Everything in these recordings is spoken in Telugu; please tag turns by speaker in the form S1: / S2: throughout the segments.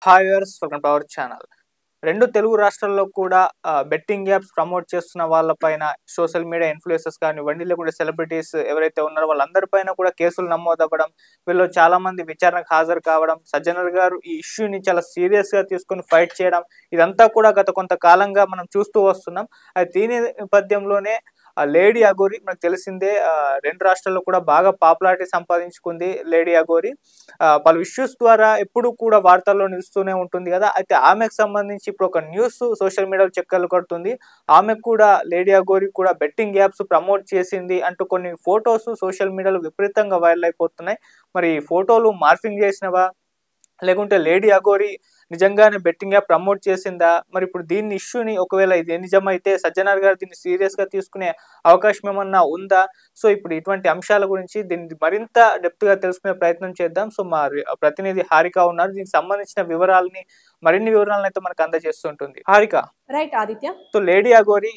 S1: Hi viewers, welcome to our channel. రెండు తెలుగు రాష్ట్రాల్లో కూడా బెట్టింగ్ యాప్స్ ప్రమోట్ చేస్తున్న వాళ్ళపైన సోషల్ మీడియా ఇన్ఫ్లుయెన్సర్స్ కానివ్వండి, లేకుంటే సెలబ్రిటీస్ ఎవరైతే ఉన్నారో వాళ్ళందరిపైన కూడా కేసులు నమోదవ్వడం, వీళ్ళు చాలా మంది విచారణకు హాజరు కావడం, సజ్జనర్ గారు ఈ ఇష్యూని చాలా సీరియస్గా తీసుకొని ఫైట్ చేయడం, ఇదంతా కూడా గత కొంతకాలంగా మనం చూస్తూ వస్తున్నాం. అయితే దీని నేపథ్యంలోనే లేడీ అఘోరి మనకు తెలిసిందే, రెండు రాష్ట్రాల్లో కూడా బాగా పాపులారిటీ సంపాదించుకుంది లేడీ అఘోరి. పలు ఇష్యూస్ ద్వారా ఎప్పుడు కూడా వార్తల్లో నిలుస్తూనే ఉంటుంది కదా. అయితే ఆమెకు సంబంధించి ఇప్పుడు ఒక న్యూస్ సోషల్ మీడియాలో చక్కర్లు కొడుతుంది. ఆమెకు కూడా లేడీ అఘోరి కూడా బెట్టింగ్ యాప్స్ ప్రమోట్ చేసింది అంటూ కొన్ని ఫొటోస్ సోషల్ మీడియాలో విపరీతంగా వైరల్ అయిపోతున్నాయి. మరి ఈ ఫోటోలు మార్ఫింగ్ చేసినవా, లేకుంటే లేడీ అఘోరి నిజంగానే బెట్టింగ్ యాప్ ప్రమోట్ చేసిందా? మరి ఇప్పుడు దీన్ని ఇష్యూని ఒకవేళ ఇది నిజమైతే సజ్జనార్ గారు దీన్ని సీరియస్గా తీసుకునే అవకాశం ఏమన్నా ఉందా? సో ఇప్పుడు ఇటువంటి అంశాల గురించి దీన్ని మరింత డెప్త్గా తెలుసుకునే ప్రయత్నం చేద్దాం. సో మా ప్రతినిధి హారిక ఉన్నారు. దీనికి సంబంధించిన మరిన్ని వివరాలను అయితే మనకు అందజేస్తుంటుంది. Harika.
S2: Right Aditya.
S1: So lady Aghori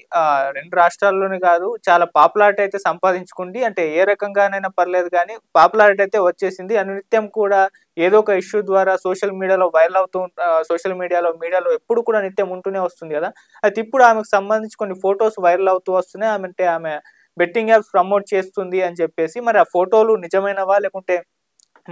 S1: రెండు రాష్ట్రాల్లోనే కాదు, చాలా పాపులారిటీ అయితే సంపాదించుకుంది. అంటే ఏ రకంగానైనా పర్లేదు కానీ పాపులారిటీ అయితే వచ్చేసింది. అనునిత్యం కూడా ఏదో ఒక ఇష్యూ ద్వారా సోషల్ మీడియాలో వైరల్ అవుతూ మీడియాలో ఎప్పుడు కూడా నిత్యం ఉంటూనే వస్తుంది కదా. అయితే ఇప్పుడు ఆమెకు సంబంధించి కొన్ని ఫొటోస్ వైరల్ అవుతూ వస్తున్నాయి. ఆమె బెట్టింగ్ యాప్స్ ప్రమోట్ చేస్తుంది అని చెప్పేసి. మరి ఆ ఫోటోలు నిజమైనవా, లేకుంటే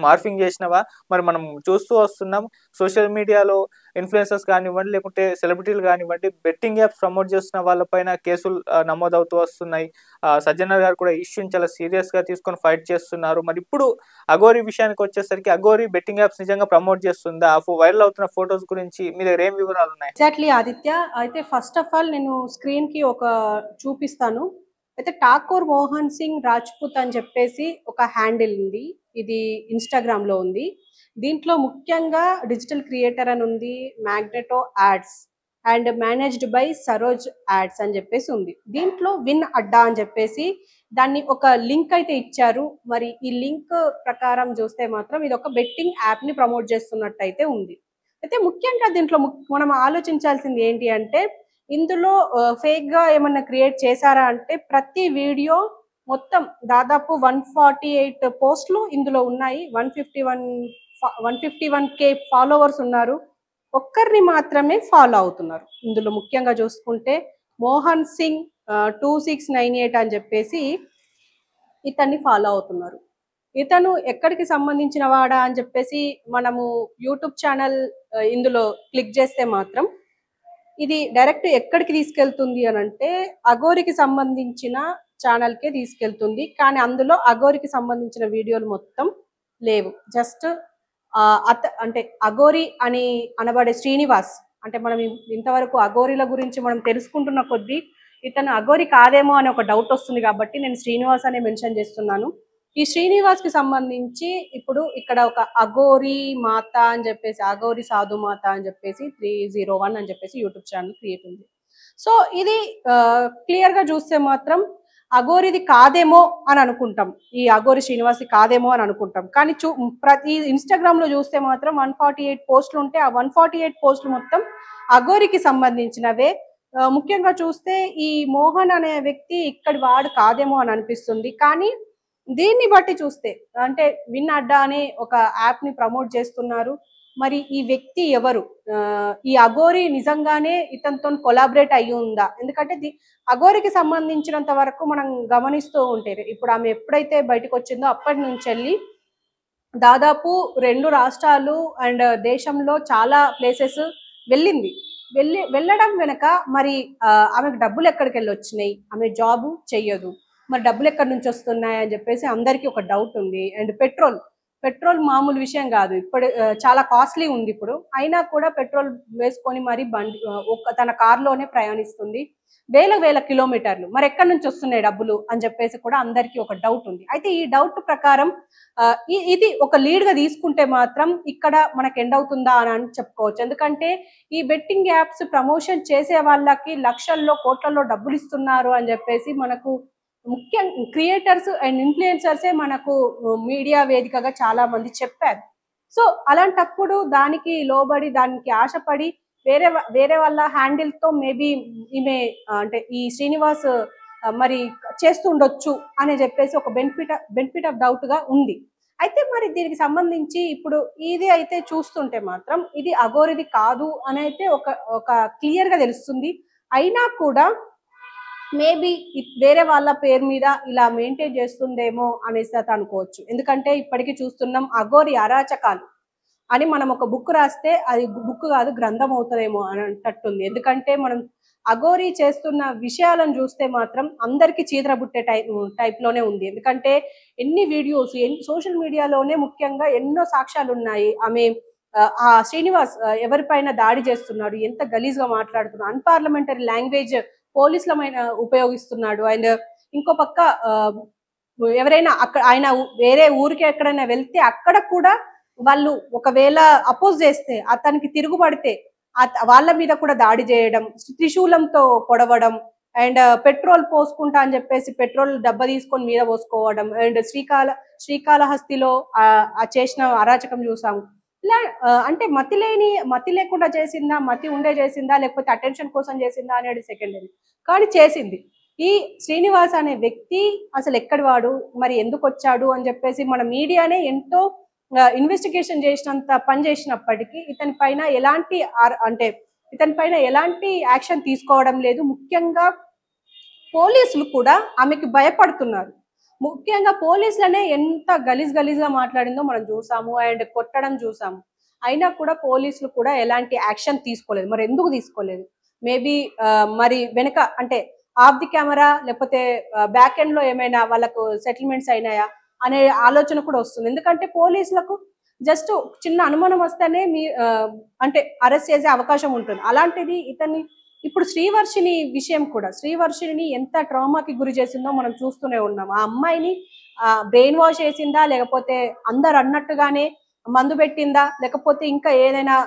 S1: మార్ఫింగ్ చేసినవా? మరి మనం చూస్తూ వస్తున్నాం సోషల్ మీడియాలో ఇన్ఫ్లుయెన్సర్స్ కానివ్వండి, లేకుంటే సెలబ్రిటీలు కానివ్వండి, బెట్టింగ్ యాప్స్ ప్రమోట్ చేస్తున్న వాళ్ళపైన కేసులు నమోదవుతూ వస్తున్నాయి. సజ్జనర్ గారు కూడా ఇష్యూని చాలా సీరియస్గా తీసుకొని ఫైట్ చేస్తున్నారు. మరి ఇప్పుడు అఘోరి విషయానికి వచ్చేసరికి అఘోరి బెట్టింగ్ యాప్స్ నిజంగా ప్రమోట్ చేస్తుందా? వైరల్ అవుతున్న ఫొటోస్ గురించి మీ దగ్గర ఏం వివరాలు ఉన్నాయి?
S2: ఎగ్జాక్ట్లీ ఆదిత్య. అయితే ఫస్ట్ ఆఫ్ ఆల్ నేను స్క్రీన్ కి ఒక చూపిస్తాను. అయితే ఠాకూర్ మోహన్ సింగ్ రాజ్పుత్ అని చెప్పేసి ఒక హ్యాండిల్ ఉంది. ఇది ఇన్స్టాగ్రామ్ లో ఉంది. దీంట్లో ముఖ్యంగా డిజిటల్ క్రియేటర్ అని ఉంది, magneto ads and managed by Saroj ads అని చెప్పేసి ఉంది. దీంట్లో విన్ అడ్డా అని చెప్పేసి దాన్ని ఒక లింక్ అయితే ఇచ్చారు. మరి ఈ లింక్ ప్రకారం చూస్తే మాత్రం ఇది ఒక బెట్టింగ్ యాప్ ని ప్రమోట్ చేస్తున్నట్టు అయితే ఉంది. అయితే ముఖ్యంగా దీంట్లో మనం ఆలోచించాల్సింది ఏంటి అంటే, ఇందులో ఫేక్ గా ఏమన్నా క్రియేట్ చేశారా అంటే, ప్రతి వీడియో మొత్తం దాదాపు 148 పోస్టులు ఇందులో ఉన్నాయి. 151K ఫాలోవర్స్ ఉన్నారు. ఒక్కరిని మాత్రమే ఫాలో అవుతున్నారు. ఇందులో ముఖ్యంగా చూసుకుంటే మోహన్ సింగ్ 2698 అని చెప్పేసి ఇతన్ని ఫాలో అవుతున్నారు. ఇతను ఎక్కడికి సంబంధించిన వాడా అని చెప్పేసి మనము యూట్యూబ్ ఛానల్ ఇందులో క్లిక్ చేస్తే మాత్రం ఇది డైరెక్ట్ ఎక్కడికి తీసుకెళ్తుంది అని అంటే, అఘోరికి సంబంధించిన ఛానల్కే తీసుకెళ్తుంది. కానీ అందులో అఘోరికి సంబంధించిన వీడియోలు మొత్తం లేవు. జస్ట్ అంటే అఘోరి అని అనబడే శ్రీనివాస్, అంటే మనం ఇంతవరకు అఘోరిల గురించి మనం తెలుసుకుంటున్న కొద్దీ ఇతను అఘోరి కాదేమో అని ఒక డౌట్ వస్తుంది. కాబట్టి నేను శ్రీనివాస్ అనే మెన్షన్ చేస్తున్నాను. ఈ శ్రీనివాస్ కి సంబంధించి ఇప్పుడు ఇక్కడ ఒక అఘోరి మాత అని చెప్పేసి, అఘోరి సాధు మాత అని చెప్పేసి 301 అని చెప్పేసి యూట్యూబ్ ఛానల్ క్రియేట్ ఉంది. సో ఇది క్లియర్ గా చూస్తే మాత్రం అఘోరిది కాదేమో అని అనుకుంటాం. ఈ అఘోరి శ్రీనివాస్ కాదేమో అని అనుకుంటాం. కానీ ప్రతి ఇన్స్టాగ్రామ్ లో చూస్తే మాత్రం 148 పోస్టులు ఉంటే ఆ 148 పోస్టులు మొత్తం అఘోరికి సంబంధించినవే. ముఖ్యంగా చూస్తే ఈ మోహన్ అనే వ్యక్తి ఇక్కడి వాడు కాదేమో అని అనిపిస్తుంది. కానీ దీన్ని బట్టి చూస్తే అంటే విన్ అడ్డా అనే ఒక యాప్ ని ప్రమోట్ చేస్తున్నారు. మరి ఈ వ్యక్తి ఎవరు? ఈ అఘోరి నిజంగానే ఇతనితో కొలాబరేట్ అయ్యి ఉందా? ఎందుకంటే అఘోరికి సంబంధించినంత వరకు మనం గమనిస్తూ ఉంటే, ఇప్పుడు ఆమె ఎప్పుడైతే బయటకు వచ్చిందో అప్పటి నుంచి వెళ్ళి దాదాపు 2 రాష్ట్రాలు అండ్ దేశంలో చాలా ప్లేసెస్ వెళ్ళింది. వెళ్ళడం వెనక మరి ఆమెకు డబ్బులు ఎక్కడికి వెళ్ళి వచ్చినాయి? ఆమె జాబు చెయ్యదు, మరి డబ్బులు ఎక్కడి నుంచి వస్తున్నాయి అని చెప్పేసి అందరికీ ఒక డౌట్ ఉంది. అండ్ పెట్రోల్ మామూలు విషయం కాదు. ఇప్పుడు చాలా కాస్ట్లీ ఉంది ఇప్పుడు. అయినా కూడా పెట్రోల్ వేసుకొని మరి బండి తన కారులోనే ప్రయాణిస్తుంది వేల కిలోమీటర్లు. మరి ఎక్కడి నుంచి వస్తున్నాయి డబ్బులు అని చెప్పేసి కూడా అందరికీ ఒక డౌట్ ఉంది. అయితే ఈ డౌట్ ప్రకారం ఇది ఒక లీడ్ గా తీసుకుంటే మాత్రం ఇక్కడ మనకు ఎండ్ అవుతుందా అని చెప్పుకోవచ్చు. ఎందుకంటే ఈ బెట్టింగ్ యాప్స్ ప్రమోషన్ చేసే వాళ్ళకి లక్షల్లో కోట్లలో డబ్బులు ఇస్తున్నారు అని చెప్పేసి మనకు ముఖ్య క్రియేటర్స్ అండ్ ఇన్ఫ్లుయెన్సర్సే మనకు మీడియా వేదికగా చాలా మంది చెప్పారు. సో అలాంటప్పుడు దానికి లోబడి, దానికి ఆశపడి వేరే వాళ్ళ హ్యాండిల్ తో మేబీ ఈమె అంటే ఈ శ్రీనివాస్ మరి చేస్తుండొచ్చు అని చెప్పేసి ఒక బెనిఫిట్ ఆఫ్ డౌట్ గా ఉంది. అయితే మరి దీనికి సంబంధించి ఇప్పుడు ఇది అయితే చూస్తుంటే మాత్రం ఇది అఘోరిది కాదు అని అయితే ఒక క్లియర్ గా తెలుస్తుంది. అయినా కూడా మేబీ వేరే వాళ్ళ పేరు మీద ఇలా మెయింటైన్ చేస్తుందేమో అనేసి అయితే అనుకోవచ్చు. ఎందుకంటే ఇప్పటికీ చూస్తున్నాం అఘోరి అరాచకాలు అని మనం ఒక బుక్ రాస్తే అది బుక్ కాదు గ్రంథం అవుతుందేమో అని అంటట్టుంది. ఎందుకంటే మనం అఘోరి చేస్తున్న విషయాలను చూస్తే మాత్రం అందరికీ చీదర బుట్టే టైప్ లోనే ఉంది. ఎందుకంటే ఎన్ని వీడియోస్ సోషల్ మీడియాలోనే ముఖ్యంగా ఎన్నో సాక్ష్యాలు ఉన్నాయి. ఆమె ఆ శ్రీనివాస్ ఎవరిపైన దాడి చేస్తున్నాడు, ఎంత గలీజ్ గా మాట్లాడుతున్నాడు, అన్పార్లమెంటరీ లాంగ్వేజ్ పోలీసులమైన ఉపయోగిస్తున్నాడు. అండ్ ఇంకో పక్క ఎవరైనా అక్కడ ఆయన వేరే ఊరికి ఎక్కడైనా వెళ్తే అక్కడ కూడా వాళ్ళు ఒకవేళ అపోజ్ చేస్తే అతనికి తిరుగుబడితే వాళ్ళ మీద కూడా దాడి చేయడం, త్రిశూలంతో పొడవడం, అండ్ పెట్రోల్ పోసుకుంటా అని చెప్పేసి పెట్రోల్ డబ్బా తీసుకొని మీద పోసుకోవడం, అండ్ శ్రీకాళహస్తిలో చేసిన అరాచకం చూసాము. ఇలా అంటే మతి లేకుండా చేసిందా, మతి ఉండే చేసిందా, లేకపోతే అటెన్షన్ కోసం చేసిందా అనేది సెకండరీ, కానీ చేసింది. ఈ శ్రీనివాస్ అనే వ్యక్తి అసలు ఎక్కడి వాడు, మరి ఎందుకు వచ్చాడు అని చెప్పేసి మన మీడియానే ఎంతో ఇన్వెస్టిగేషన్ చేసినంత పని చేసినప్పటికీ ఇతని పైన ఎలాంటి యాక్షన్ తీసుకోవడం లేదు. ముఖ్యంగా పోలీసులు కూడా ఆమెకి భయపడుతున్నారు. ముఖ్యంగా పోలీసులనే ఎంత గలీజ్గా మాట్లాడిందో మనం చూసాము, అండ్ కొట్టడం చూసాము. అయినా కూడా పోలీసులు కూడా ఎలాంటి యాక్షన్ తీసుకోలేదు. మరి ఎందుకు తీసుకోలేదు? మేబీ మరి వెనక అంటే ఆఫ్ ది కెమెరా లేకపోతే బ్యాక్ ఎండ్ లో ఏమైనా వాళ్ళకు సెటిల్మెంట్స్ అయినాయా అనే ఆలోచన కూడా వస్తుంది. ఎందుకంటే పోలీసులకు జస్ట్ చిన్న అనుమానం వస్తేనే అంటే అరెస్ట్ చేసే అవకాశం ఉంటుంది. అలాంటిది ఇతన్ని ఇప్పుడు శ్రీవర్షిని విషయం కూడా, శ్రీవర్షిని ఎంత ట్రామాకి గురి చేసిందో మనం చూస్తూనే ఉన్నాం. ఆ అమ్మాయిని బ్రెయిన్ వాష్ చేసిందా, లేకపోతే అందరు అన్నట్టుగానే మందు పెట్టిందా, లేకపోతే ఇంకా ఏదైనా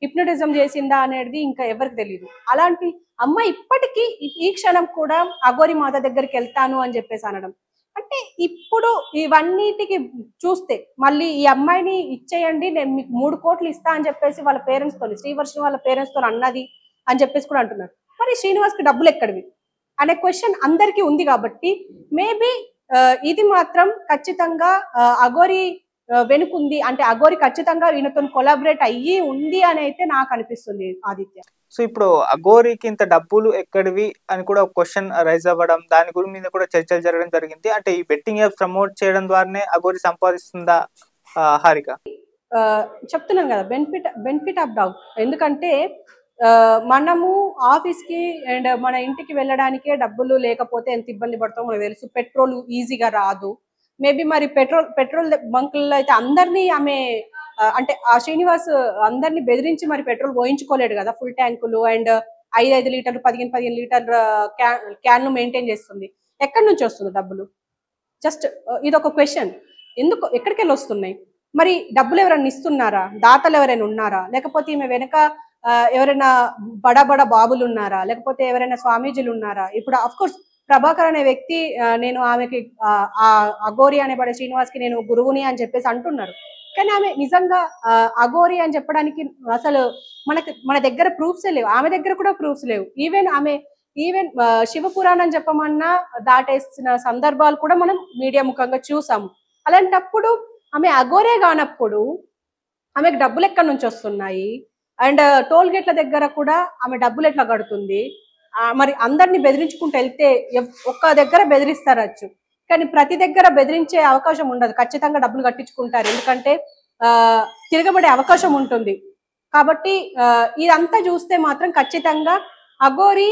S2: హిప్నటిజం చేసిందా అనేది ఇంకా ఎవరికి తెలియదు. అలాంటి అమ్మాయి ఇప్పటికీ ఈ క్షణం కూడా అఘోరి మాత దగ్గరికి వెళ్తాను అని చెప్పేసి అనడం అంటే ఇప్పుడు ఇవన్నిటికి చూస్తే మళ్ళీ ఈ అమ్మాయిని ఇచ్చేయండి, నేను మీకు 3 కోట్లు ఇస్తా అని చెప్పేసి వాళ్ళ పేరెంట్స్ తో, శ్రీవర్షిని వాళ్ళ పేరెంట్స్ తో అన్నది అని చెప్పేసి కూడా అంటున్నారు. మరి శ్రీనివాస్ కి డబ్బులు ఎక్కడివి అనే క్వశ్చన్ అందరికీ ఉంది. కాబట్టి మేబీ ఇది మాత్రం ఖచ్చితంగా అఘోరి వెనుకుంది, అంటే అఘోరి ఖచ్చితంగా ఈయనతో కొలాబరేట్ అయ్యి ఉంది అని అయితే నాకు అనిపిస్తుంది ఆదిత్య.
S1: సో ఇప్పుడు అఘోరికి ఇంత డబ్బులు ఎక్కడివి అని కూడా ఒక క్వశ్చన్ రైజ్ అవ్వడం, దాని గురి మీద కూడా చర్చలు జరగడం జరిగింది. అంటే ఈ బెట్టింగ్ యాప్ ప్రమోట్ చేయడం ద్వారానే అఘోరి సంపాదిస్తుందా హారిక?
S2: చెప్తున్నాను కదా, బెనిఫిట్ ఆఫ్ డౌట్. ఎందుకంటే మనము ఆఫీస్ కి అండ్ మన ఇంటికి వెళ్ళడానికే డబ్బులు లేకపోతే ఎంత ఇబ్బంది పడతామో మనకు తెలుసు. పెట్రోల్ ఈజీగా రాదు. మేబీ మరి పెట్రోల్ బంకుల్లో అయితే అందరినీ ఆమె అంటే ఆ శ్రీనివాస్ అందరినీ బెదిరించి మరి పెట్రోల్ పోయించుకోలేడు కదా, ఫుల్ ట్యాంకులు అండ్ 5 లీటర్లు 15 లీటర్ల క్యాన్లు మెయింటైన్ చేస్తుంది. ఎక్కడి నుంచి వస్తుంది డబ్బులు? జస్ట్ ఇది ఒక క్వశ్చన్. ఎక్కడికి వెళ్ళి వస్తున్నాయి? మరి డబ్బులు ఎవరైనా ఇస్తున్నారా? దాతలు ఎవరైనా ఉన్నారా? లేకపోతే ఈమె వెనక ఎవరైనా బడా బాబులు ఉన్నారా? లేకపోతే ఎవరైనా స్వామీజీలు ఉన్నారా? ఇప్పుడు అఫ్ కోర్స్ ప్రభాకర్ అనే వ్యక్తి నేను ఆమెకి ఆ అఘోరి అనేబడే శ్రీనివాస్ కి నేను గురువుని అని చెప్పేసి అంటున్నారు. కానీ ఆమె నిజంగా అఘోరి అని చెప్పడానికి అసలు మన దగ్గర ప్రూఫ్స్ లేవు. ఆమె దగ్గర కూడా ప్రూఫ్స్ లేవు. ఈవెన్ శివపురాణం చెప్పమన్నా దాటేసిన సందర్భాలు కూడా మనం మీడియా ముఖంగా చూసాము. అలాంటప్పుడు ఆమె అఘోరే కానప్పుడు ఆమెకు డబ్బులు ఎక్కడి నుంచి వస్తున్నాయి? అండ్ టోల్ గేట్ల దగ్గర కూడా ఆమె డబ్బులు ఎట్లా కడుతుంది? మరి అందరినీ బెదిరించుకుంటూ వెళ్తే ఒక్క దగ్గర బెదిరిస్తారచ్చు, కానీ ప్రతి దగ్గర బెదిరించే అవకాశం ఉండదు. ఖచ్చితంగా డబ్బులు కట్టించుకుంటారు, ఎందుకంటే తిరగబడే అవకాశం ఉంటుంది. కాబట్టి ఇదంతా చూస్తే మాత్రం ఖచ్చితంగా అఘోరి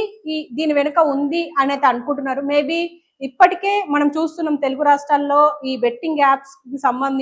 S2: దీని వెనుక ఉంది అనేది అనుకుంటున్నారు. మేబీ ఇప్పటికే మనం చూస్తున్నాం తెలుగు రాష్ట్రాల్లో ఈ బెట్టింగ్ యాప్స్ కి సంబంధించి